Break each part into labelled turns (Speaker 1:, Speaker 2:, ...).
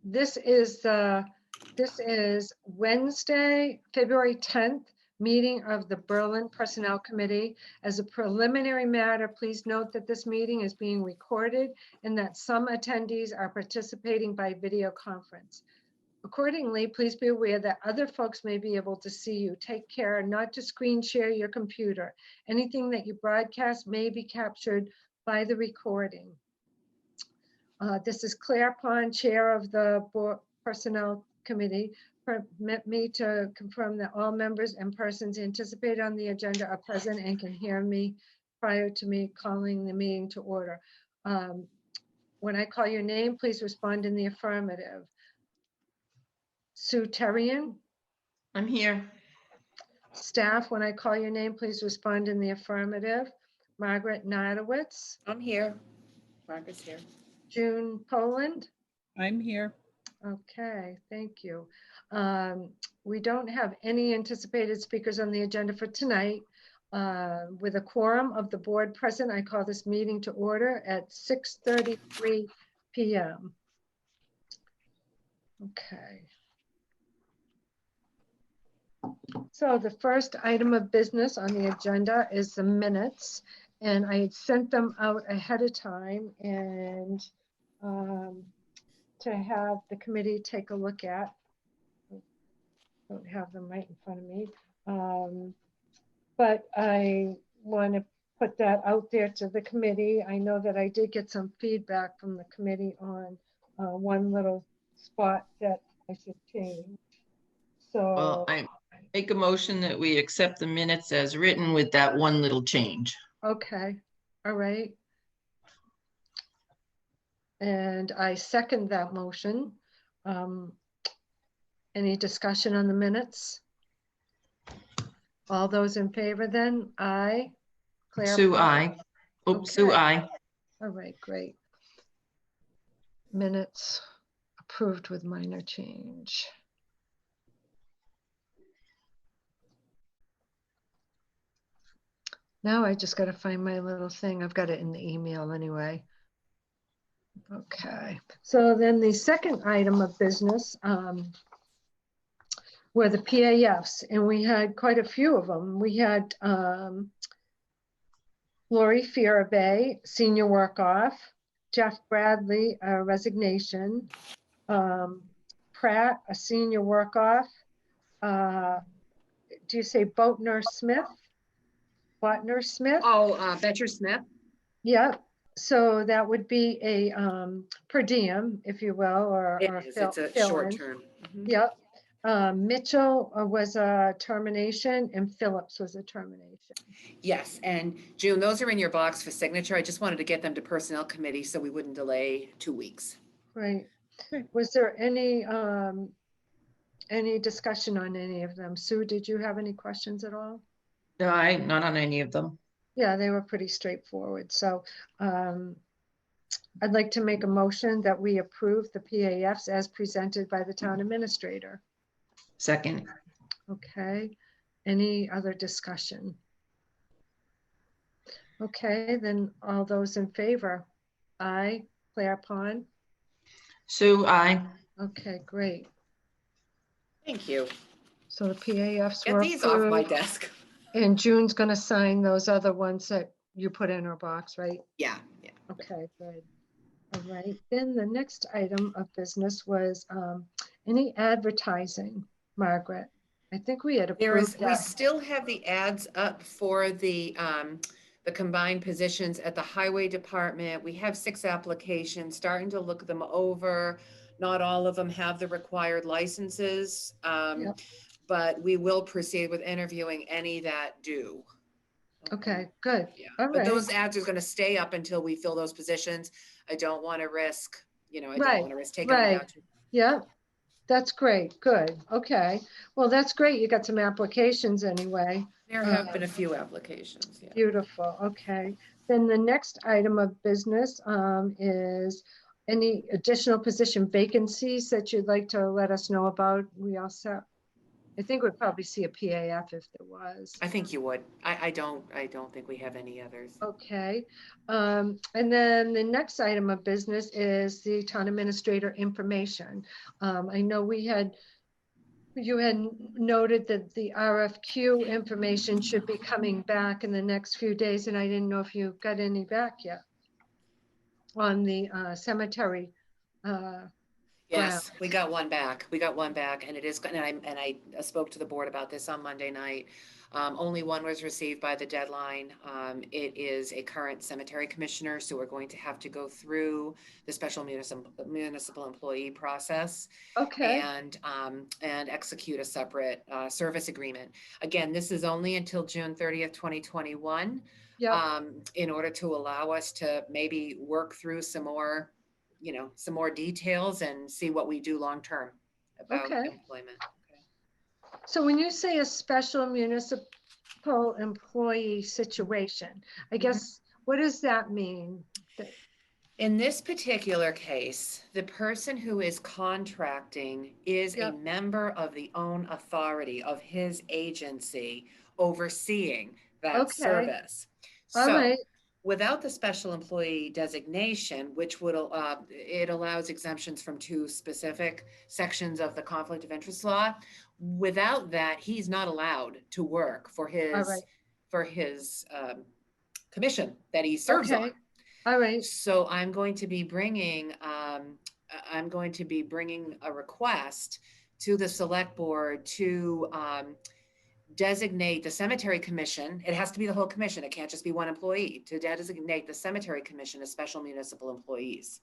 Speaker 1: this is Wednesday, February 10th, meeting of the Berlin Personnel Committee. As a preliminary matter, please note that this meeting is being recorded and that some attendees are participating by video conference. Accordingly, please be aware that other folks may be able to see you. Take care not to screen share your computer. Anything that you broadcast may be captured by the recording. This is Claire Pond, Chair of the Board Personnel Committee. Permit me to confirm that all members and persons anticipated on the agenda are present and can hear me prior to me calling the meeting to order. When I call your name, please respond in the affirmative. Sue Terrian?
Speaker 2: I'm here.
Speaker 1: Staff, when I call your name, please respond in the affirmative. Margaret Nadowitz?
Speaker 3: I'm here. Margaret's here.
Speaker 1: June Poland?
Speaker 4: I'm here.
Speaker 1: Okay, thank you. We don't have any anticipated speakers on the agenda for tonight. With a quorum of the board present, I call this meeting to order at 6:33 p.m. Okay. So the first item of business on the agenda is the minutes, and I had sent them out ahead of time and to have the committee take a look at. Don't have them right in front of me, but I want to put that out there to the committee. I know that I did get some feedback from the committee on one little spot that I should change. So
Speaker 2: Well, I make a motion that we accept the minutes as written with that one little change.
Speaker 1: okay, all right. And I second that motion. Any discussion on the minutes? All those in favor then? Aye. Claire?
Speaker 2: Sue, aye. Oops, Sue,
Speaker 1: Okay.
Speaker 2: aye.
Speaker 1: All right, great. Minutes approved with minor change. Now I just got to find my little thing. I've got it in the email anyway. Okay, so then the second item of business were the PAFs, and we had quite a few of them. We had Lori Fierabay, senior work off, Jeff Bradley, a resignation, Pratt, a senior work off. Do you say Boatner Smith? Botner Smith?
Speaker 3: Oh, Betcher Smith.
Speaker 1: Yep. So that would be a per diem, if you will, or
Speaker 3: It's a short term. Mhm.
Speaker 1: Yep. Mitchell was a termination and Phillips was a termination.
Speaker 3: Yes, and June, those are in your box for signature. I just wanted to get them to Personnel Committee so we wouldn't delay 2 weeks.
Speaker 1: Right. Was there any discussion on any of them? Sue, did you have any questions at all?
Speaker 2: No, not on any of them.
Speaker 1: Yeah, they were pretty straightforward. So I'd like to make a motion that we approve the PAFs as presented by the town administrator.
Speaker 2: Second.
Speaker 1: Okay, any other discussion? Okay, then all those in favor? Aye. Claire Pond?
Speaker 2: Sue, aye.
Speaker 1: Okay, great.
Speaker 3: Thank you.
Speaker 1: So the PAFs
Speaker 3: Get
Speaker 1: were
Speaker 3: these off my
Speaker 1: approved,
Speaker 3: desk.
Speaker 1: and June's gonna sign those other ones that you put in her box, right?
Speaker 3: Yeah.
Speaker 1: Okay, good. All right, then the next item of business was any advertising, Margaret? I think we had
Speaker 3: We
Speaker 1: approved that.
Speaker 3: still have the ads up for the combined positions at the highway department. We have 6 applications, starting to look them over. Not all of them have the required licenses,
Speaker 1: Yep.
Speaker 3: but we will proceed with interviewing any that do.
Speaker 1: Okay, good.
Speaker 3: Yeah,
Speaker 1: All
Speaker 3: but
Speaker 1: right.
Speaker 3: those ads are gonna stay up until we fill those positions. I don't want to risk, I don't
Speaker 1: Right,
Speaker 3: want to risk taking them
Speaker 1: right.
Speaker 3: down to.
Speaker 1: Yeah, that's great. Good. Okay. Well, that's great. You got some applications anyway.
Speaker 3: There have been a few applications, yeah.
Speaker 1: Beautiful. Okay. Then the next item of business is any additional position vacancies that you'd like to let us know about? We all set? I think we'd probably see a PAF if there was.
Speaker 3: I think you would. I don't think we have any others.
Speaker 1: Okay. And then the next item of business is the town administrator information. I know you had noted that the RFQ information should be coming back in the next few days, and I didn't know if you got any back yet on the cemetery.
Speaker 3: Yes, we got one back. We got one back, and it is, and I spoke to the board about this on Monday night. Only one was received by the deadline. It is a current cemetery commissioner, so we're going to have to go through the special municipal employee process
Speaker 1: Okay,
Speaker 3: and execute a separate service agreement. Again, this is only until June 30th, 2021.
Speaker 1: yeah,
Speaker 3: In order to allow us to maybe work through some more details and see what we do long-term about
Speaker 1: Okay.
Speaker 3: employment. Okay.
Speaker 1: so when you say a special municipal employee situation, I guess, what does that mean?
Speaker 3: In this particular case, the person who is contracting is a
Speaker 1: Yep.
Speaker 3: member of the own authority of his agency overseeing that
Speaker 1: Okay.
Speaker 3: service.
Speaker 1: All
Speaker 3: So
Speaker 1: right,
Speaker 3: without the special employee designation, which would, it allows exemptions from two specific sections of the conflict of interest law. Without that, he's not allowed to work for
Speaker 1: all right,
Speaker 3: his commission that he serves on.
Speaker 1: okay, all right,
Speaker 3: So I'm going to be bringing a request to the select board to designate the cemetery commission. It has to be the whole commission. It can't just be one employee, to designate the cemetery commission as special municipal employees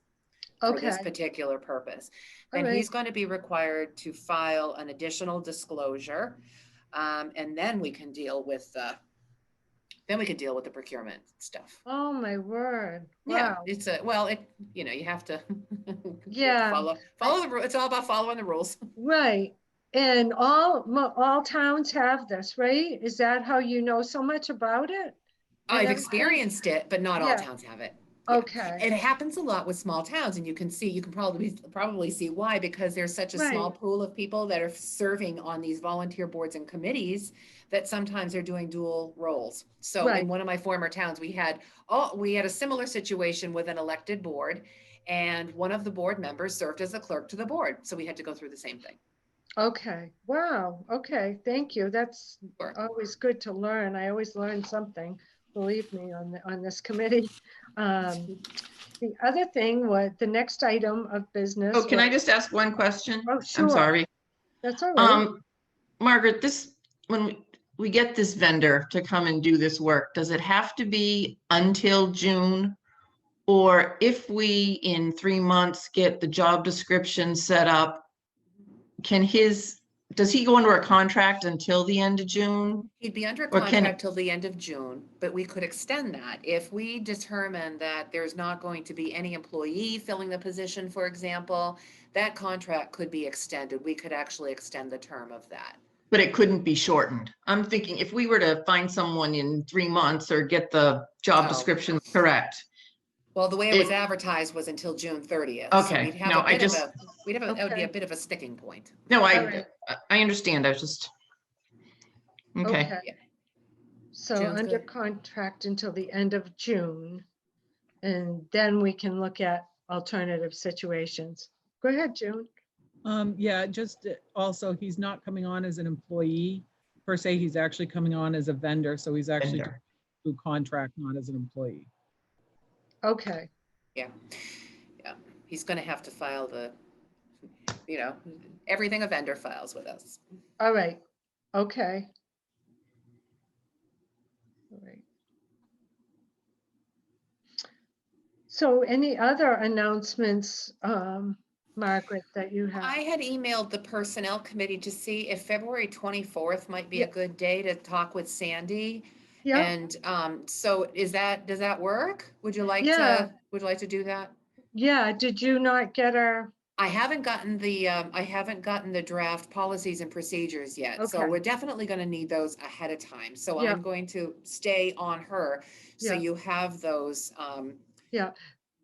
Speaker 3: for this
Speaker 1: okay,
Speaker 3: particular purpose.
Speaker 1: all
Speaker 3: Then he's
Speaker 1: right,
Speaker 3: going to be required to file an additional disclosure. And then we can deal with the procurement stuff.
Speaker 1: oh my word,
Speaker 3: Yeah,
Speaker 1: wow,
Speaker 3: it's you have to
Speaker 1: Yeah.
Speaker 3: follow the rules. It's all about following the rules.
Speaker 1: right. And all towns have this, right? Is that how you know so much about it? And
Speaker 3: I've
Speaker 1: everything?
Speaker 3: experienced it, but not all
Speaker 1: Yeah.
Speaker 3: towns have it. Yeah.
Speaker 1: Okay,
Speaker 3: It happens a lot with small towns, and you can probably see why, because there's such a small
Speaker 1: Right.
Speaker 3: pool of people that are serving on these volunteer boards and committees that sometimes they're doing dual roles. So
Speaker 1: Right.
Speaker 3: in one of my former towns, we had a similar situation with an elected board, and one of the board members served as the clerk to the board. So we had to go through the same thing.
Speaker 1: okay, wow, okay, thank you. That's
Speaker 3: Sure.
Speaker 1: always good to learn. I always learn something, believe me, on this committee. The other thing was, the next item of business.
Speaker 2: Oh, can I
Speaker 1: was-
Speaker 2: just ask one question?
Speaker 1: Oh,
Speaker 2: I'm
Speaker 1: sure.
Speaker 2: sorry.
Speaker 1: That's all right.
Speaker 2: Margaret, when we get this vendor to come and do this work, does it have to be until June? Or if we, in 3 months, get the job description set up, does he go under a contract until the end of June?
Speaker 3: He'd be under
Speaker 2: Or can
Speaker 3: contract till the end of June, but we could extend that. If we determine that there's not going to be any employee filling the position, for example, that contract could be extended. We could actually extend the term of that.
Speaker 2: But it couldn't be shortened. I'm thinking if we were to find someone in 3 months or get the job
Speaker 3: Oh.
Speaker 2: description correct.
Speaker 3: Well, the way it was advertised was until June 30th. So
Speaker 2: Okay,
Speaker 3: we'd have
Speaker 2: no,
Speaker 3: a bit of
Speaker 1: Okay.
Speaker 3: that would be a bit of a sticking point.
Speaker 2: No,
Speaker 1: All
Speaker 2: I
Speaker 1: right.
Speaker 2: understand. I was just, okay.
Speaker 3: Yeah.
Speaker 1: So
Speaker 3: June's
Speaker 1: under
Speaker 3: good.
Speaker 1: contract until the end of June. And then we can look at alternative situations. Go ahead, June.
Speaker 4: Yeah, just also, he's not coming on as an employee per se. He's actually coming on as a vendor. So he's actually
Speaker 2: Vendor.
Speaker 4: through contract, not as an employee.
Speaker 1: Okay,
Speaker 3: Yeah. He's going to have to file everything a vendor files with us.
Speaker 1: all right, okay. All right. So any other announcements, Margaret, that you have?
Speaker 3: I had emailed the personnel committee to see if February 24th might be
Speaker 1: Yeah.
Speaker 3: a good day to talk with Sandy.
Speaker 1: Yeah,
Speaker 3: And so does that work? Would you like
Speaker 1: Yeah.
Speaker 3: to do that?
Speaker 1: yeah, did you not get our,
Speaker 3: I haven't gotten the draft policies and procedures yet. So
Speaker 1: Okay.
Speaker 3: we're definitely going to need those ahead of time. So
Speaker 1: Yeah.
Speaker 3: I'm going to stay on her. So
Speaker 1: Yeah.
Speaker 3: you have those.
Speaker 1: Yeah.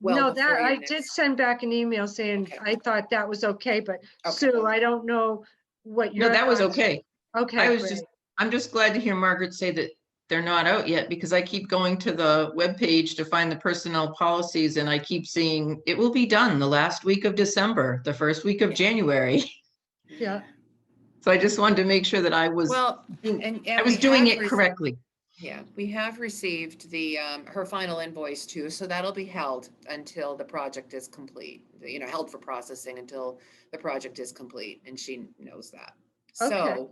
Speaker 3: well
Speaker 1: no,
Speaker 3: before
Speaker 1: that,
Speaker 3: your
Speaker 1: I
Speaker 3: next-
Speaker 1: did send back an email saying
Speaker 3: Okay.
Speaker 1: I thought that was okay, but
Speaker 3: Okay.
Speaker 1: Sue, I don't know what
Speaker 2: No,
Speaker 1: your
Speaker 2: that was
Speaker 1: thoughts-
Speaker 2: okay.
Speaker 1: Okay,
Speaker 2: was
Speaker 1: great.
Speaker 2: just, I'm just glad to hear Margaret say that they're not out yet, because I keep going to the webpage to find the personnel policies and I keep seeing it will be done the last week of December, the first week of
Speaker 3: Yeah.
Speaker 2: January.
Speaker 1: Yeah.
Speaker 2: So I just wanted to make sure that I was,
Speaker 3: Well,
Speaker 2: I
Speaker 3: and
Speaker 2: was
Speaker 3: we
Speaker 2: doing
Speaker 3: have
Speaker 2: it correctly.
Speaker 3: Yeah, we have received the, her final invoice too, so that'll be held until the project is complete. You know, held for processing until the project is complete, and she knows that.
Speaker 1: Okay.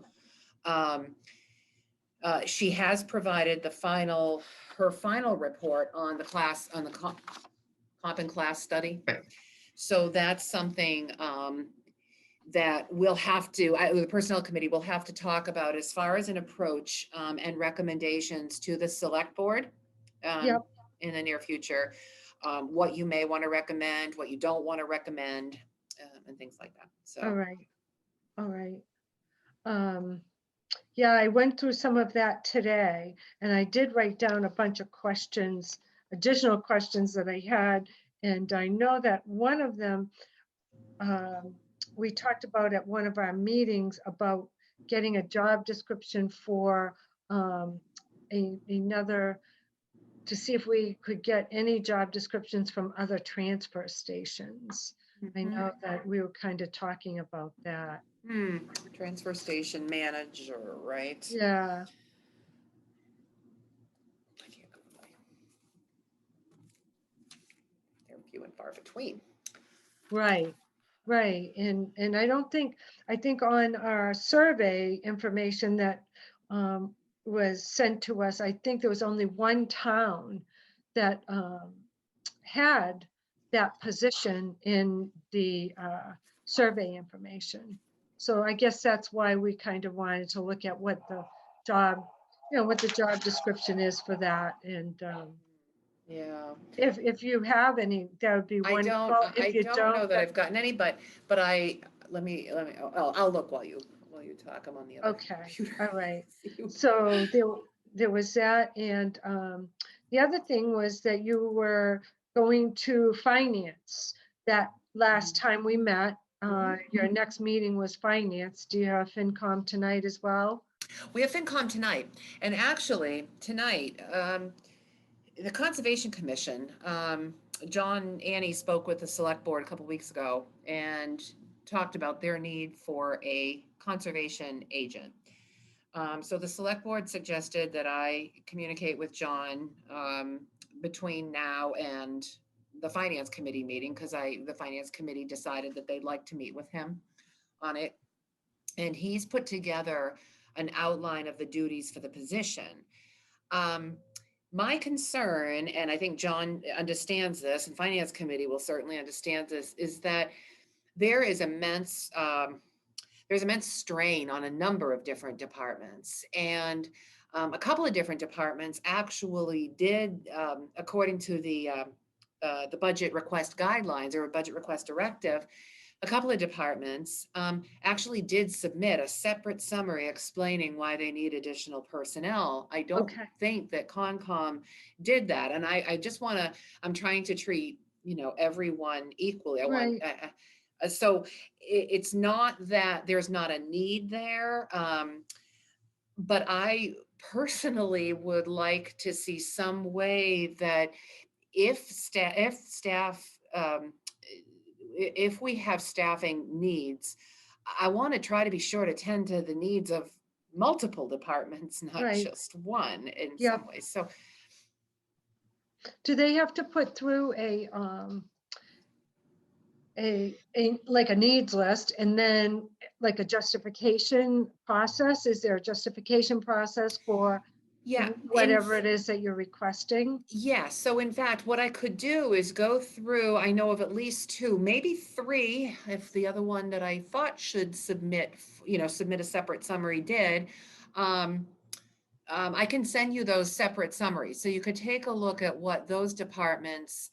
Speaker 3: So, she has provided her final report on the class, on the comp and class study.
Speaker 2: Right.
Speaker 3: So that's something, that we'll have to, the Personnel Committee will have to talk about as far as an approach, and recommendations to the select board,
Speaker 1: Yep.
Speaker 3: in the near future. What you may want to recommend, what you don't want to recommend, and things like that.
Speaker 1: All
Speaker 3: So,
Speaker 1: right. All right. Yeah, I went through some of that today, and I did write down a bunch of questions, additional questions that I had. And I know that one of them, we talked about at one of our meetings about getting a job description for another, to see if we could get any job descriptions from other transfer stations. I know that we were kind of talking about that.
Speaker 3: transfer station manager, right?
Speaker 1: Yeah.
Speaker 3: I can't go by. They're few and far between.
Speaker 1: Right, right. And I don't think, I think on our survey information that was sent to us, I think there was only one town that had that position in the survey information. So I guess that's why we kind of wanted to look at what the job, what the job description is for that. And
Speaker 3: Yeah.
Speaker 1: if you have any, that would be wonderful. If you
Speaker 3: don't know
Speaker 1: don't,
Speaker 3: that I've gotten any, but let me, I'll look while you talk. I'm on the other
Speaker 1: okay,
Speaker 3: computer.
Speaker 1: all right. So there was that, and the other thing was that you were going to finance that last time we met. Your next meeting was finance. Do you have FinCom tonight as well?
Speaker 3: We have FinCom tonight, and actually, tonight, the Conservation Commission, John Annie spoke with the Select Board a couple weeks ago and talked about their need for a conservation agent. So the Select Board suggested that I communicate with John, between now and the Finance Committee meeting, because the Finance Committee decided that they'd like to meet with him on it. And he's put together an outline of the duties for the position. My concern, and I think John understands this, and Finance Committee will certainly understand this, is that there is there's immense strain on a number of different departments. And a couple of different departments actually did, according to the budget request guidelines or budget request directive, a couple of departments actually did submit a separate summary explaining why they need additional personnel. I don't
Speaker 1: Okay.
Speaker 3: think that Concom did that. And I just want to, I'm trying to treat, everyone equally. So it's not that there's not a need there, but I personally would like to see some way that if staff, if we have staffing needs, I want to try to be sure to tend to the needs of multiple departments, not
Speaker 1: Right.
Speaker 3: just one in
Speaker 1: Yep.
Speaker 3: some ways. So
Speaker 1: Do they have to put through like a needs list and then like a justification process? Is there a justification process for
Speaker 3: yeah,
Speaker 1: whatever it is that you're requesting?
Speaker 3: yeah. So in fact, what I could do is go through, I know of at least two, maybe three, if the other one that I thought should submit a separate summary did. I can send you those separate summaries. So you could take a look at what those departments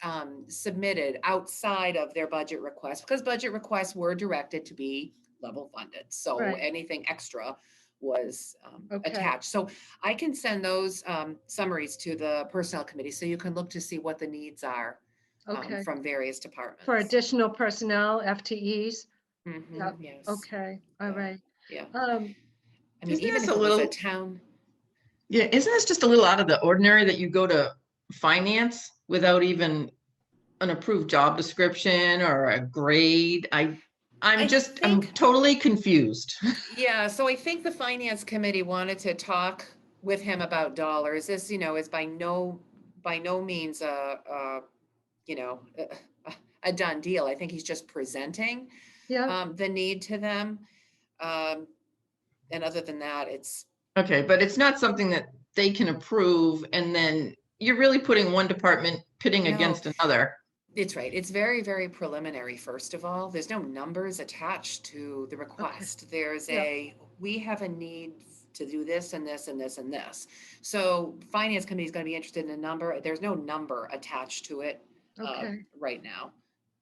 Speaker 3: submitted outside of their budget requests, because budget requests were directed to be level funded. So
Speaker 1: Right.
Speaker 3: anything extra was
Speaker 1: Okay.
Speaker 3: attached. So I can send those summaries to the Personnel Committee so you can look to see what the needs are
Speaker 1: Okay.
Speaker 3: from various departments.
Speaker 1: For additional personnel, FTEs?
Speaker 3: Mhm,
Speaker 1: Yep.
Speaker 3: yes.
Speaker 1: Okay, all
Speaker 3: Yeah.
Speaker 1: right.
Speaker 3: Yeah. I mean,
Speaker 2: Isn't
Speaker 3: even
Speaker 2: this
Speaker 3: if
Speaker 2: a
Speaker 3: it was a
Speaker 2: little-
Speaker 3: town,
Speaker 2: Yeah, isn't this just a little out of the ordinary that you go to finance without even an approved job description or a grade? I'm
Speaker 3: I
Speaker 2: I'm
Speaker 3: think-
Speaker 2: totally confused.
Speaker 3: yeah, so I think the finance committee wanted to talk with him about dollars. This, is by no means a done deal. I think he's just presenting
Speaker 1: Yeah,
Speaker 3: the need to them. And other than that, it's,
Speaker 2: Okay, but it's not something that they can approve and then you're really putting one department pitting
Speaker 3: No.
Speaker 2: against another.
Speaker 3: it's right. It's very, very preliminary, first of all. There's no numbers attached to the request. There's
Speaker 1: Yeah.
Speaker 3: we have a need to do this and this and this and this. So finance committee is going to be interested in a number. There's no number attached to it
Speaker 1: okay,
Speaker 3: right now.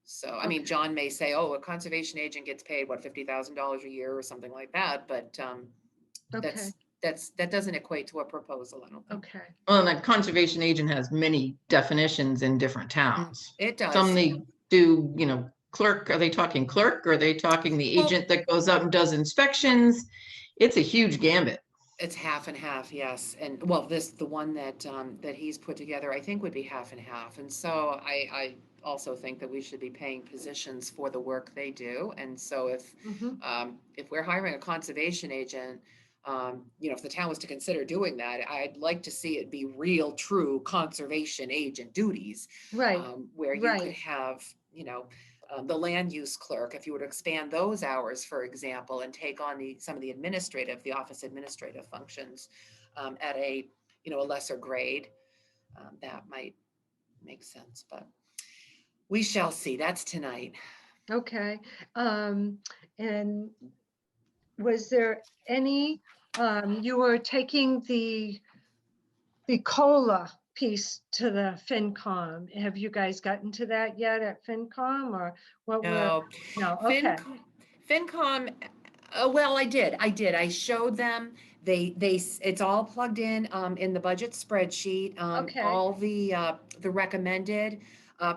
Speaker 3: So, I mean,
Speaker 1: Okay.
Speaker 3: John may say, oh, a conservation agent gets paid, what, $50,000 a year or something like that, but
Speaker 1: okay,
Speaker 3: that doesn't equate to a proposal, I don't think.
Speaker 1: okay.
Speaker 2: Well, and a conservation agent has many definitions in different towns.
Speaker 3: It does.
Speaker 2: Some they do, clerk, are they talking clerk? Or are they talking the
Speaker 3: Well-
Speaker 2: agent that goes out and does inspections? It's a huge gambit.
Speaker 3: It's half and half, yes. And well, the one that he's put together, I think would be half and half. And so I also think that we should be paying positions for the work they do. And so if we're hiring a conservation agent, if the town was to consider doing that, I'd like to see it be real, true conservation agent duties.
Speaker 1: Right,
Speaker 3: Where you could
Speaker 1: right.
Speaker 3: have, the land use clerk, if you were to expand those hours, for example, and take on some of the office administrative functions at a lesser grade, that might make sense, but we shall see. That's tonight.
Speaker 1: Okay. And was there any, you were taking the COLA piece to the FinCom. Have you guys gotten to that yet at FinCom or what?
Speaker 3: No,
Speaker 1: No, okay,
Speaker 3: FinCom, well, I did. I showed them, it's all plugged in the budget spreadsheet.
Speaker 1: Okay.
Speaker 3: All the recommended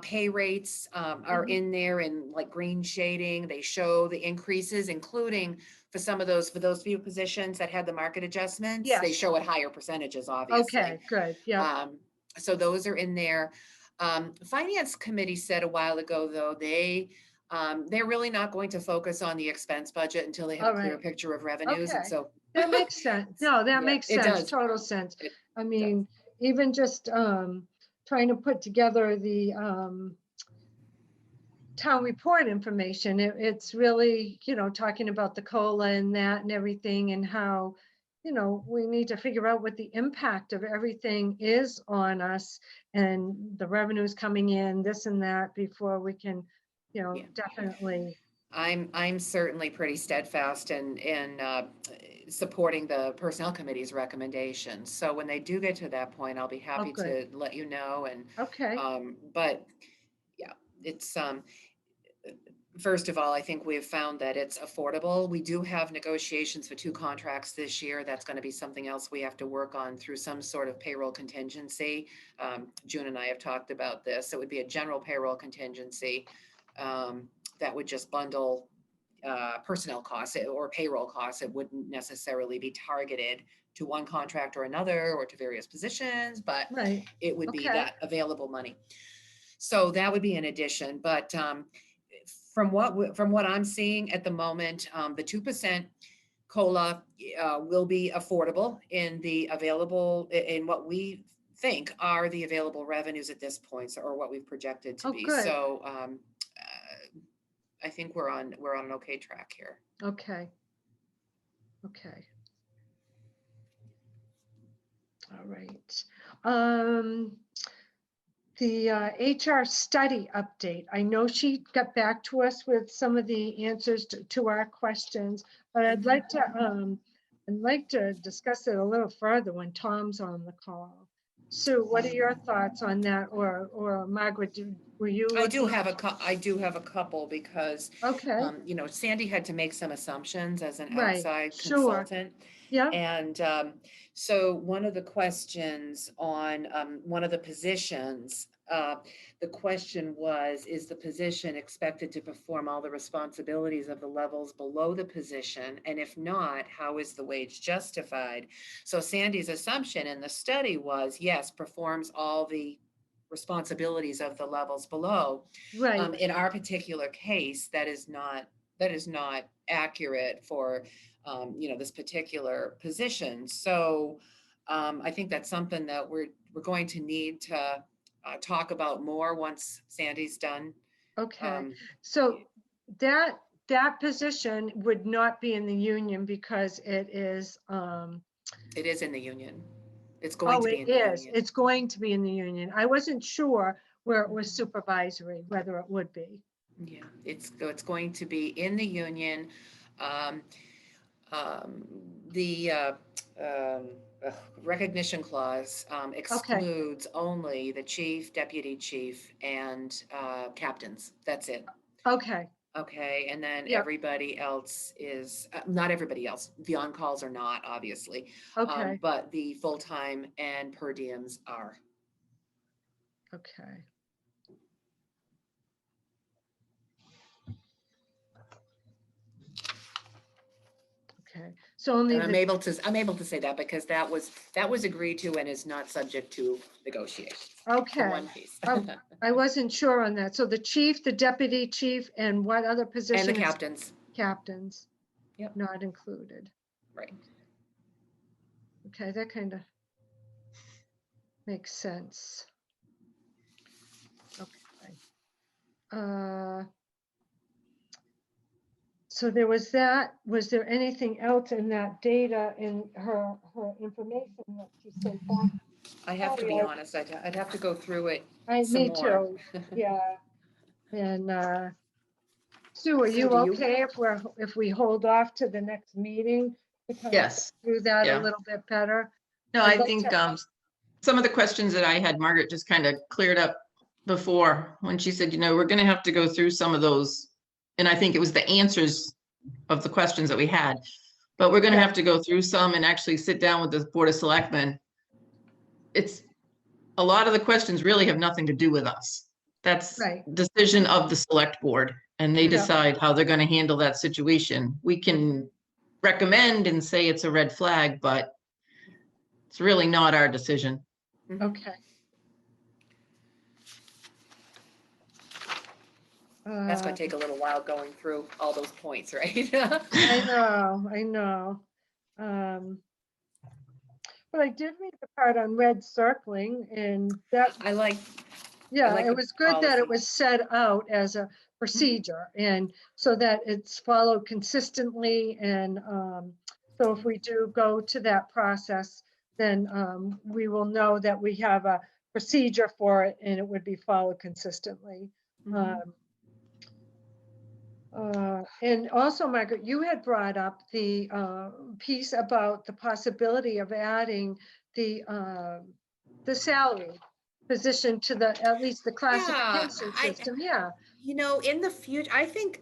Speaker 3: pay rates are
Speaker 1: Mhm.
Speaker 3: in there in like green shading. They show the increases, including for those few positions that had the market adjustments. They
Speaker 1: Yes.
Speaker 3: show at higher percentages, obviously.
Speaker 1: okay, good, yeah,
Speaker 3: So those are in there. Finance committee said a while ago, though, they're really not going to focus on the expense budget until they have
Speaker 1: All
Speaker 3: a clear
Speaker 1: right.
Speaker 3: picture of revenues. And
Speaker 1: Okay.
Speaker 3: so
Speaker 1: that makes sense. No, that
Speaker 3: Yeah,
Speaker 1: makes
Speaker 3: it
Speaker 1: sense,
Speaker 3: does.
Speaker 1: total sense.
Speaker 3: It
Speaker 1: I mean, even just trying to put together the town report information, it's really, talking about the COLA and that and everything and how, we need to figure out what the impact of everything is on us and the revenues coming in, this and that, before we can,
Speaker 3: Yeah.
Speaker 1: definitely.
Speaker 3: I'm certainly pretty steadfast in supporting the personnel committee's recommendations. So when they do get to that point, I'll be happy to
Speaker 1: good.
Speaker 3: let you know. And
Speaker 1: Okay,
Speaker 3: but yeah, it's first of all, I think we've found that it's affordable. We do have negotiations for 2 contracts this year. That's going to be something else we have to work on through some sort of payroll contingency. June and I have talked about this. It would be a general payroll contingency that would just bundle personnel costs or payroll costs. It wouldn't necessarily be targeted to one contract or another or to various positions, but
Speaker 1: right,
Speaker 3: it would be
Speaker 1: Okay.
Speaker 3: that available money. So that would be an addition, but from what I'm seeing at the moment, the 2% COLA will be affordable in what we think are the available revenues at this point, or what we've projected to
Speaker 1: Oh,
Speaker 3: be.
Speaker 1: good.
Speaker 3: So I think we're on an okay track here.
Speaker 1: okay. Okay. All right. The HR study update. I know she got back to us with some of the answers to our questions, but I'd like to discuss it a little further when Tom's on the call. Sue, what are your thoughts on that? Or Margaret, were you?
Speaker 3: I do
Speaker 1: looking-
Speaker 3: have a couple because
Speaker 1: Okay,
Speaker 3: Sandy had to make some assumptions as an
Speaker 1: Right,
Speaker 3: outside
Speaker 1: sure.
Speaker 3: consultant.
Speaker 1: yeah,
Speaker 3: And so one of the questions on one of the positions The question was, is the position expected to perform all the responsibilities of the levels below the position? And if not, how is the wage justified? So Sandy's assumption in the study was, yes, performs all the responsibilities of the levels below.
Speaker 1: Right,
Speaker 3: In our particular case, that is not accurate for, this particular position. So I think that's something that we're going to need to talk about more once Sandy's done.
Speaker 1: okay.
Speaker 3: Um,
Speaker 1: So that position would not be in the union because it is,
Speaker 3: It is in the union. It's going to be in
Speaker 1: it
Speaker 3: the
Speaker 1: is.
Speaker 3: union.
Speaker 1: It's going to be in the union. I wasn't sure where it was supervisory, whether it would be.
Speaker 3: Yeah, it's going to be in the union. Um, the recognition clause excludes only the chief, deputy chief, and captains. That's it.
Speaker 1: Okay,
Speaker 3: Okay, and then
Speaker 1: Yep.
Speaker 3: everybody else is, not everybody else, the on-calls are not, obviously.
Speaker 1: okay,
Speaker 3: But the full-time and per diems are.
Speaker 1: okay. Okay, so only
Speaker 3: And I'm
Speaker 1: the,
Speaker 3: able to say that because that was agreed to and is not subject to negotiations. The
Speaker 1: okay.
Speaker 3: one piece.
Speaker 1: Oh, I wasn't sure on that. So the chief, the deputy chief, and what other position?
Speaker 3: And the
Speaker 1: is
Speaker 3: captains,
Speaker 1: Captains.
Speaker 3: Yep.
Speaker 1: Not included.
Speaker 3: right.
Speaker 1: Okay, that kind of makes sense. Okay. So there was that. Was there anything else in that data in her information that she sent back?
Speaker 3: I have to be
Speaker 1: Sorry,
Speaker 3: honest, I'd have to go through it
Speaker 1: me
Speaker 3: some more.
Speaker 1: too. Yeah. And Sue, are
Speaker 3: Sue,
Speaker 1: you
Speaker 3: do you-
Speaker 1: okay if we hold off to the next meeting to kind of
Speaker 2: Yes.
Speaker 1: do that a
Speaker 2: Yeah.
Speaker 1: little bit better?
Speaker 2: No,
Speaker 1: I'd
Speaker 2: I
Speaker 1: like
Speaker 2: think
Speaker 1: to-
Speaker 2: some of the questions that I had, Margaret just kind of cleared up before when she said, we're going to have to go through some of those. And I think it was the answers of the questions that we had. But we're going to
Speaker 1: Yeah.
Speaker 2: have to go through some and actually sit down with the Board of Selectmen. It's a lot of the questions really have nothing to do with us. That's
Speaker 1: Right.
Speaker 2: decision of the select board, and they
Speaker 1: Yeah.
Speaker 2: decide how they're going to handle that situation. We can recommend and say it's a red flag, but it's really not our decision.
Speaker 3: Mhm.
Speaker 1: Okay.
Speaker 3: That's gonna take a little while going through all those points, right?
Speaker 1: I know. But I did read the part on red circling and that,
Speaker 3: I like
Speaker 1: yeah,
Speaker 3: like
Speaker 1: it
Speaker 3: the
Speaker 1: was good that it
Speaker 3: policy.
Speaker 1: was set out as a procedure and so that it's followed consistently. And so if we do go to that process, then we will know that we have a procedure for it and it would be followed consistently.
Speaker 3: Mhm.
Speaker 1: And also, Margaret, you had brought up the piece about the possibility of adding the salary position to at least the classification system. Yeah,
Speaker 3: In the future, I think,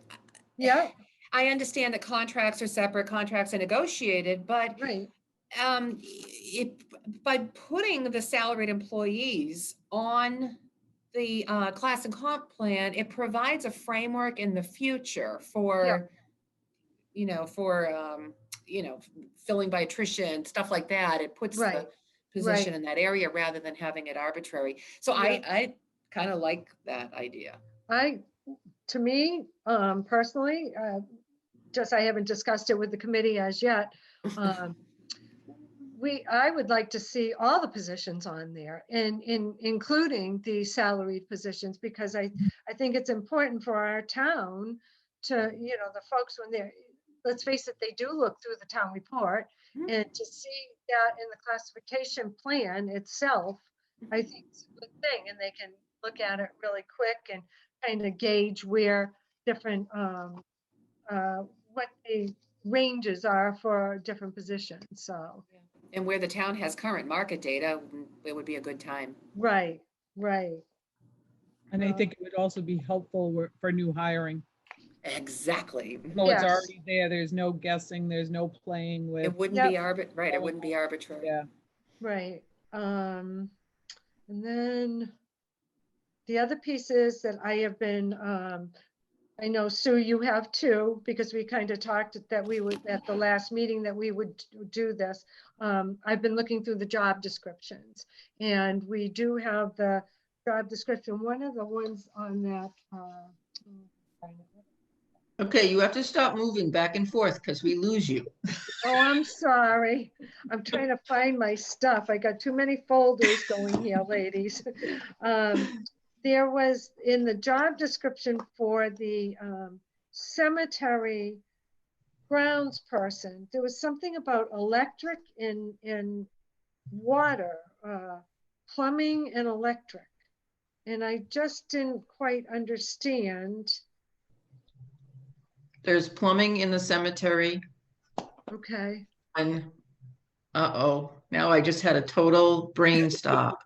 Speaker 1: yeah,
Speaker 3: I understand that contracts are separate, contracts are negotiated, but
Speaker 1: right,
Speaker 3: by putting the salaried employees on the class and comp plan, it provides a framework in the future for, filling by attrition, stuff like that. It puts the
Speaker 1: right,
Speaker 3: position in that area rather than having it arbitrary. So
Speaker 1: Yeah.
Speaker 3: I kind of like that idea.
Speaker 1: To me, personally, I haven't discussed it with the committee as yet. I would like to see all the positions on there and including the salaried positions, because I think it's important for our town to, the folks when let's face it, they do look through the town report
Speaker 3: Mhm.
Speaker 1: and to see that in the classification plan itself, I think it's a good thing. And they can look at it really quick and kind of gauge where different, what the ranges are for different positions. So.
Speaker 3: And where the town has current market data, it would be a good time.
Speaker 1: Right.
Speaker 4: And I think it would also be helpful for new hiring.
Speaker 3: Exactly.
Speaker 4: So it's
Speaker 1: Yes.
Speaker 4: already there. There's no guessing, there's no playing with.
Speaker 3: It wouldn't
Speaker 1: Yep.
Speaker 3: be right. It wouldn't be arbitrary.
Speaker 4: Yeah.
Speaker 1: Right. And then the other piece is that I have been, I know Sue, you have too, because we kind of talked that we would, at the last meeting, that we would do this. I've been looking through the job descriptions, and we do have the job description. One of the ones on that,
Speaker 2: Okay, you have to stop moving back and forth because we lose you.
Speaker 1: oh, I'm sorry. I'm trying to find my stuff. I got too many folders going here, ladies. There was in the job description for the cemetery grounds person, there was something about electric and water, plumbing and electric. And I just didn't quite understand.
Speaker 2: There's plumbing in the cemetery
Speaker 1: Okay.
Speaker 2: and, uh-oh, now I just had a total brain stop.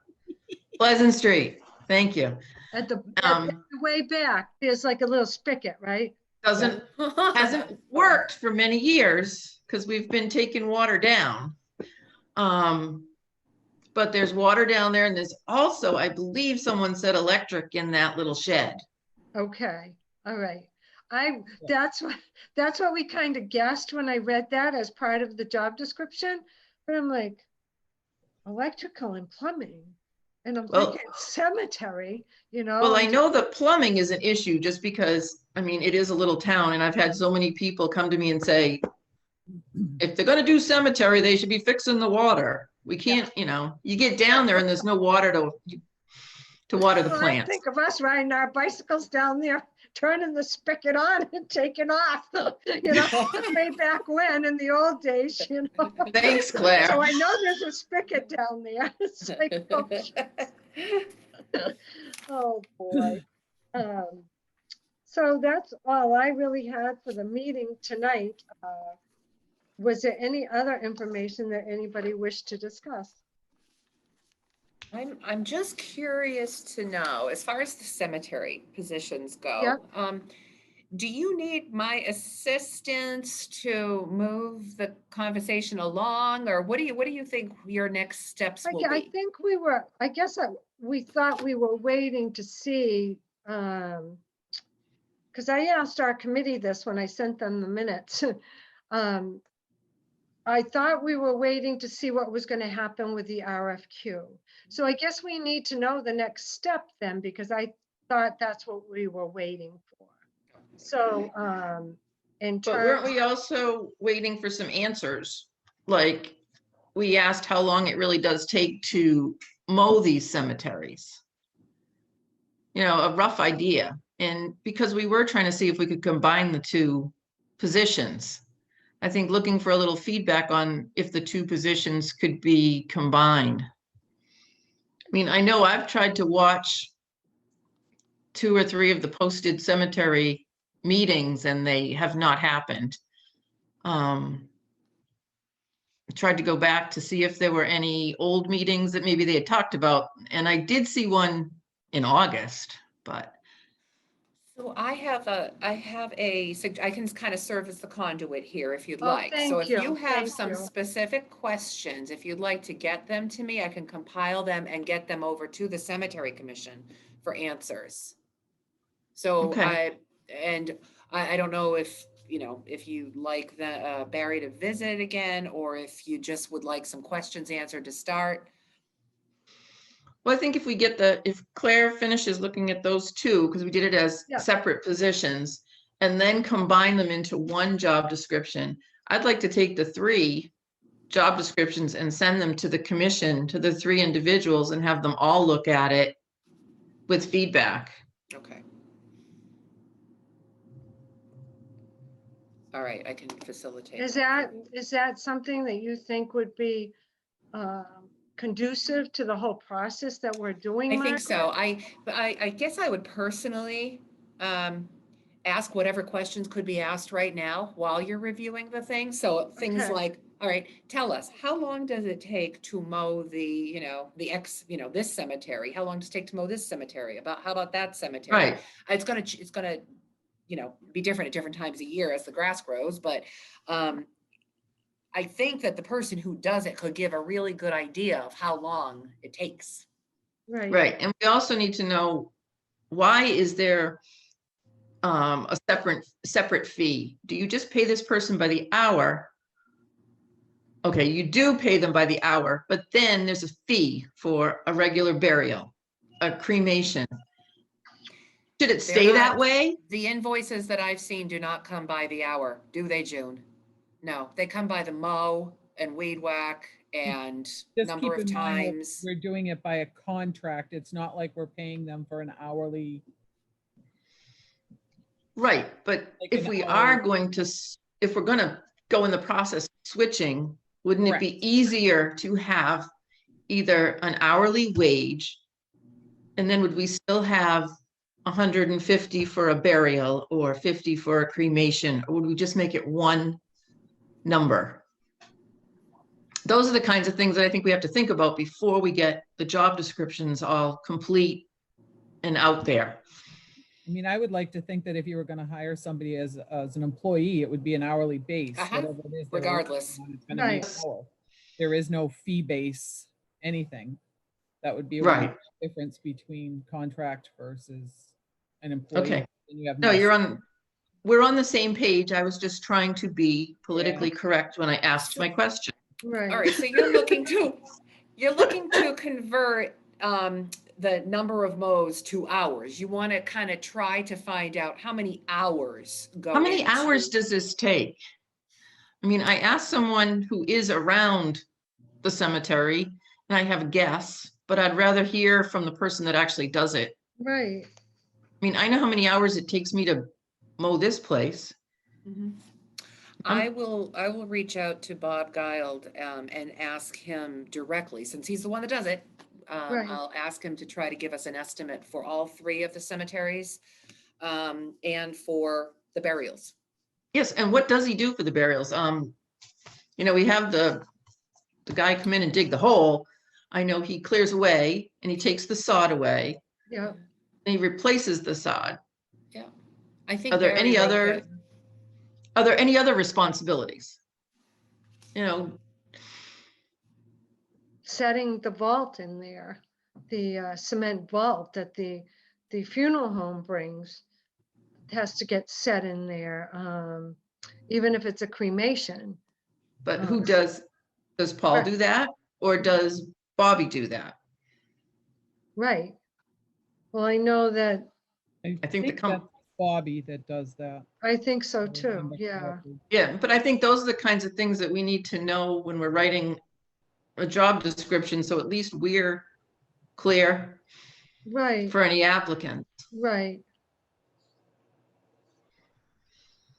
Speaker 2: Pleasant Street, thank you.
Speaker 1: At the
Speaker 2: Um,
Speaker 1: way back, there's like a little spigot, right?
Speaker 2: Hasn't worked for many years because we've been taking water down. But there's water down there, and there's also, I believe someone said electric in that little shed.
Speaker 1: Okay, all right. That's what we kind of guessed when I read that as part of the job description. But I'm like, electrical and plumbing. And I'm
Speaker 2: Well-
Speaker 1: thinking cemetery, you know?
Speaker 2: Well, I know the plumbing is an issue just because, I mean, it is a little town, and I've had so many people come to me and say, if they're gonna do cemetery, they should be fixing the water. We can't, you know, you get down there and there's no water to water the
Speaker 1: Well, I
Speaker 2: plants.
Speaker 1: think of us riding our bicycles down there, turning the spigot on and taking off, you know, way back when in the old days, you know?
Speaker 2: Thanks,
Speaker 1: So
Speaker 2: Claire.
Speaker 1: I know there's a spigot down there. It's like, oh boy. So that's all I really had for the meeting tonight. Was there any other information that anybody wished to discuss?
Speaker 3: I'm just curious to know, as far as the cemetery positions go,
Speaker 1: Yep.
Speaker 3: do you need my assistance to move the conversation along, or what do you think your next steps will
Speaker 1: I
Speaker 3: be?
Speaker 1: think we were, I guess we thought we were waiting to see, because I asked our committee this when I sent them the minutes. I thought we were waiting to see what was going to happen with the RFQ. So I guess we need to know the next step then, because I thought that's what we were waiting for. So, in
Speaker 2: But weren't
Speaker 1: terms,
Speaker 2: we also waiting for some answers? Like, we asked how long it really does take to mow these cemeteries. You know, a rough idea. And because we were trying to see if we could combine the two positions. I think looking for a little feedback on if the two positions could be combined. I mean, I know I've tried to watch 2 or 3 of the posted cemetery meetings and they have not happened. Tried to go back to see if there were any old meetings that maybe they had talked about, and I did see one in August, but
Speaker 3: So I can kind of serve as the conduit here if you'd
Speaker 1: Oh,
Speaker 3: like. So
Speaker 1: thank
Speaker 3: if
Speaker 1: you,
Speaker 3: you have
Speaker 1: thank
Speaker 3: some
Speaker 1: you.
Speaker 3: specific questions, if you'd like to get them to me, I can compile them and get them over to the Cemetery Commission for answers. So
Speaker 2: Okay.
Speaker 3: I don't know if, you know, if you'd like the Barry to visit again, or if you just would like some questions answered to start.
Speaker 2: well, I think if we get if Claire finishes looking at those two, because we did it as
Speaker 1: Yeah.
Speaker 2: separate positions, and then combine them into one job description, I'd like to take the 3 job descriptions and send them to the commission, to the 3 individuals, and have them all look at it with feedback.
Speaker 3: Okay. All right, I can facilitate.
Speaker 1: is that something that you think would be conducive to the whole process that we're doing,
Speaker 3: I think so.
Speaker 1: Margaret?
Speaker 3: I guess I would personally ask whatever questions could be asked right now while you're reviewing the thing. So things
Speaker 1: Okay.
Speaker 3: like, all right, tell us, how long does it take to mow this cemetery? How long does it take to mow this cemetery? How about that cemetery?
Speaker 2: Right.
Speaker 3: It's gonna, be different at different times of year as the grass grows, but I think that the person who does it could give a really good idea of how long it takes.
Speaker 1: Right.
Speaker 2: Right, and we also need to know why is there a separate fee? Do you just pay this person by the hour? Okay, you do pay them by the hour, but then there's a fee for a regular burial, a cremation. Should it stay
Speaker 3: They're
Speaker 2: that
Speaker 3: not-
Speaker 2: way?
Speaker 3: The invoices that I've seen do not come by the hour, do they, June? No, they come by the mow and weed whack and
Speaker 4: Just
Speaker 3: number
Speaker 4: keep
Speaker 3: of
Speaker 4: in mind that
Speaker 3: times.
Speaker 4: we're doing it by a contract. It's not like we're paying them for an hourly.
Speaker 2: Right, but
Speaker 4: Like
Speaker 2: if
Speaker 4: an
Speaker 2: we
Speaker 4: hour.
Speaker 2: are going to, if we're gonna go in the process of switching, wouldn't it be easier to have either an hourly wage? And then would we still have 150 for a burial or 50 for a cremation? Or would we just make it one number? Those are the kinds of things that I think we have to think about before we get the job descriptions all complete and out there.
Speaker 4: I mean, I would like to think that if you were going to hire somebody as an employee, it would be an hourly base, whatever it is. they're working
Speaker 3: Regardless.
Speaker 4: on, it's gonna be an
Speaker 1: Right.
Speaker 4: hour. There is no fee base, anything. That would be a
Speaker 2: Right.
Speaker 4: difference between contract versus an employee.
Speaker 2: Okay.
Speaker 4: And you have
Speaker 2: No, we're on the same page. I was just trying to be politically
Speaker 4: Yeah.
Speaker 2: correct when I asked my question.
Speaker 1: Right.
Speaker 3: All right, so you're looking to convert the number of mows to hours. You want to kind of try to find out how many hours go.
Speaker 2: How many
Speaker 3: into-
Speaker 2: hours does this take? I mean, I asked someone who is around the cemetery, and I have a guess, but I'd rather hear from the person that actually does it.
Speaker 1: Right.
Speaker 2: I mean, I know how many hours it takes me to mow this place.
Speaker 3: Mhm. I will reach out to Bob Guild and ask him directly, since he's the one that does it.
Speaker 1: Right.
Speaker 3: I'll ask him to try to give us an estimate for all three of the cemeteries and for the burials.
Speaker 2: Yes, and what does he do for the burials? We have the guy come in and dig the hole. I know he clears away and he takes the sod away
Speaker 1: Yeah.
Speaker 2: and he replaces the sod.
Speaker 3: Yeah. I think.
Speaker 2: Are there
Speaker 3: Barry
Speaker 2: any
Speaker 3: wrote
Speaker 2: other,
Speaker 3: that-
Speaker 2: are there any other responsibilities?
Speaker 1: Setting the vault in there, the cement vault that the funeral home brings has to get set in there, even if it's a cremation.
Speaker 2: But who does Paul
Speaker 1: Right.
Speaker 2: do that? Or does Bobby do that?
Speaker 1: Right. Well, I know that,
Speaker 2: I think the
Speaker 4: that's Bobby that does that.
Speaker 1: I think so
Speaker 4: if I
Speaker 1: too.
Speaker 4: remember
Speaker 1: Yeah.
Speaker 4: correctly.
Speaker 2: Yeah, but I think those are the kinds of things that we need to know when we're writing a job description, so at least we're clear
Speaker 1: Right.
Speaker 2: for any applicant.
Speaker 1: Right.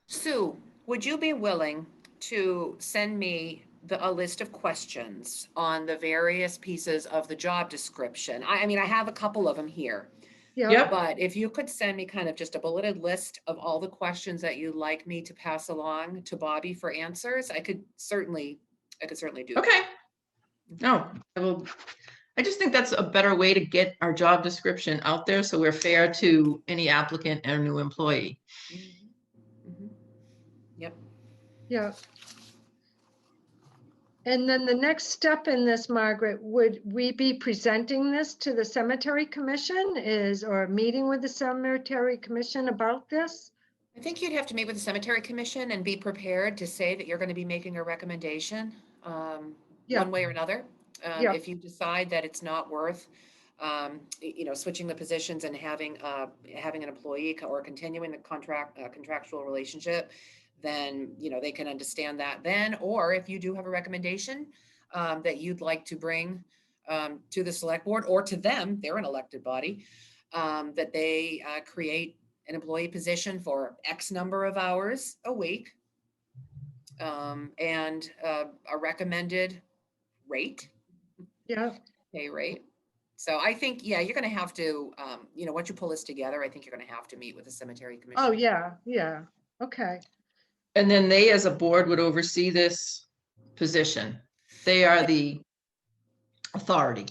Speaker 3: Sue, would you be willing to send me a list of questions on the various pieces of the job description? I mean, I have a couple of them here,
Speaker 1: Yeah.
Speaker 2: Yep.
Speaker 3: but if you could send me kind of just a bulleted list of all the questions that you'd like me to pass along to Bobby for answers, I could certainly do that.
Speaker 2: Okay. No, I just think that's a better way to get our job description out there, so we're fair to any applicant and new employee.
Speaker 3: Mhm. Yep.
Speaker 1: Yeah. And then the next step in this, Margaret, would we be presenting this to the cemetery commission or meeting with the cemetery commission about this?
Speaker 3: I think you'd have to meet with the cemetery commission and be prepared to say that you're going to be making a recommendation,
Speaker 1: Yeah.
Speaker 3: one way or another.
Speaker 1: Yeah.
Speaker 3: If you decide that it's not worth, switching the positions and having an employee or continuing the contractual relationship, then, they can understand that then. Or if you do have a recommendation that you'd like to bring to the select board or to them, they're an elected body, that they create an employee position for X number of hours a week, and a recommended rate,
Speaker 1: Yeah.
Speaker 3: pay rate. So I think, yeah, you're gonna have to, once you pull this together, I think you're gonna have to meet with the cemetery commission.
Speaker 1: Oh, yeah. Yeah. Okay.
Speaker 2: And then they, as a board, would oversee this position. They are the authority.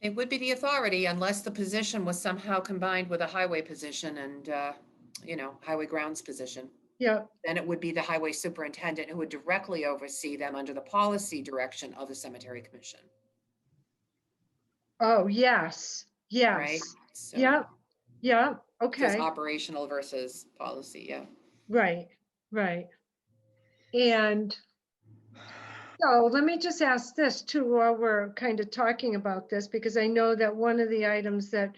Speaker 3: It would be the authority unless the position was somehow combined with a highway position and, highway grounds position.
Speaker 1: Yeah.
Speaker 3: Then it would be the highway superintendent who would directly oversee them under the policy direction of the cemetery commission,
Speaker 1: Oh, yes.
Speaker 3: right?
Speaker 1: Yes.
Speaker 3: So-
Speaker 1: Yeah. Yeah,
Speaker 3: Just
Speaker 1: okay,
Speaker 3: operational versus policy, yeah.
Speaker 1: right, right. And so let me just ask this too, while we're kind of talking about this, because I know that one of the items that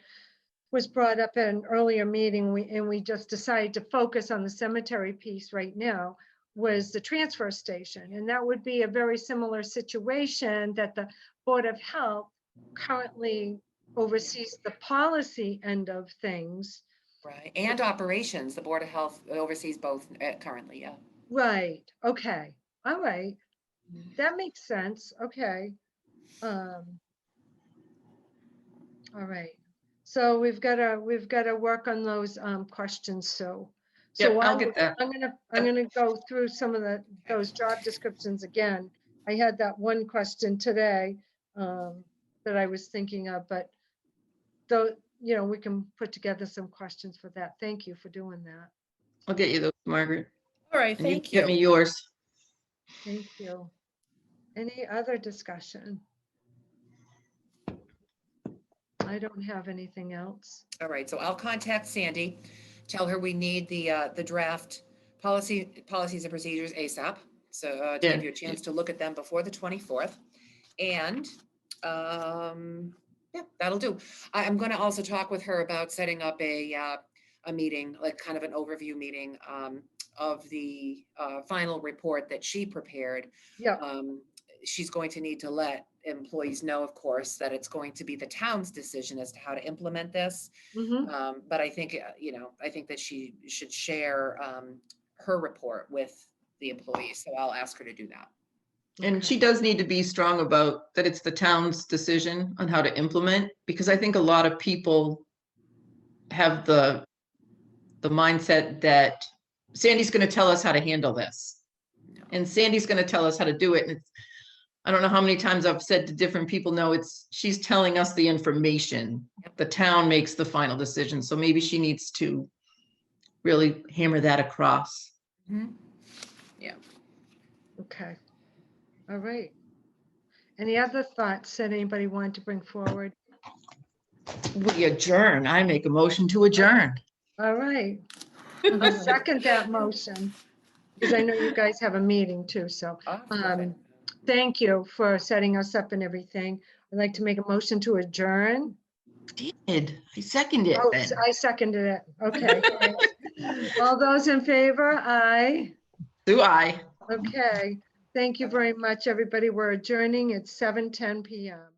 Speaker 1: was brought up at an earlier meeting, we just decided to focus on the cemetery piece right now, was the transfer station. And that would be a very similar situation, that the Board of Health currently oversees the policy end of things.
Speaker 3: Right, and operations, the Board of Health oversees both currently, yeah.
Speaker 1: Right, okay, all right, that makes sense, okay. Um, all right, so we've gotta work on those questions, so.
Speaker 2: Yep,
Speaker 1: So
Speaker 2: I'll get that.
Speaker 1: I'm gonna go through some of those job descriptions again. I had that one question today that I was thinking of, but though, you know, we can put together some questions for that. Thank you for doing that.
Speaker 2: I'll get you those, Margaret.
Speaker 3: All right,
Speaker 2: And you
Speaker 3: thank
Speaker 2: get me
Speaker 3: you.
Speaker 2: yours.
Speaker 1: Thank you. Any other discussion? I don't have anything else.
Speaker 3: All right, so I'll contact Sandy, tell her we need the draft policies and procedures ASAP. So to
Speaker 2: Yeah.
Speaker 3: give you a chance to look at them before the 24th. And yeah, that'll do. I'm going to also talk with her about setting up a meeting, like kind of an overview meeting of the final report that she prepared.
Speaker 1: Yeah,
Speaker 3: She's going to need to let employees know, of course, that it's going to be the town's decision as to how to implement this.
Speaker 1: mhm,
Speaker 3: But I think, I think that she should share her report with the employees. So I'll ask her to do that.
Speaker 2: And
Speaker 1: okay.
Speaker 2: she does need to be strong about that it's the town's decision on how to implement, because I think a lot of people have the mindset that Sandy's going to tell us how to handle this.
Speaker 3: No.
Speaker 2: And Sandy's going to tell us how to do it. And it's, I don't know how many times I've said to different people, no, she's telling us the information.
Speaker 3: Yep.
Speaker 2: The town makes the final decision. So maybe she needs to really hammer that across.
Speaker 3: Mhm. Yeah.
Speaker 1: Okay. All right. Any other thoughts that anybody wanted to bring forward?
Speaker 2: We adjourn. I make a motion to adjourn.
Speaker 1: All right. I'll second that motion, because I know you guys have a meeting too, so.
Speaker 3: Ah, got it.
Speaker 1: Thank you for setting us up and everything. I'd like to make a motion to adjourn.
Speaker 2: Did I second it
Speaker 1: Oh,
Speaker 2: then?
Speaker 1: I seconded it. Okay. Thanks. All those in favor? Aye.
Speaker 2: Do I?
Speaker 1: Okay. Thank you very much, everybody. We're adjourning at 7:10 PM.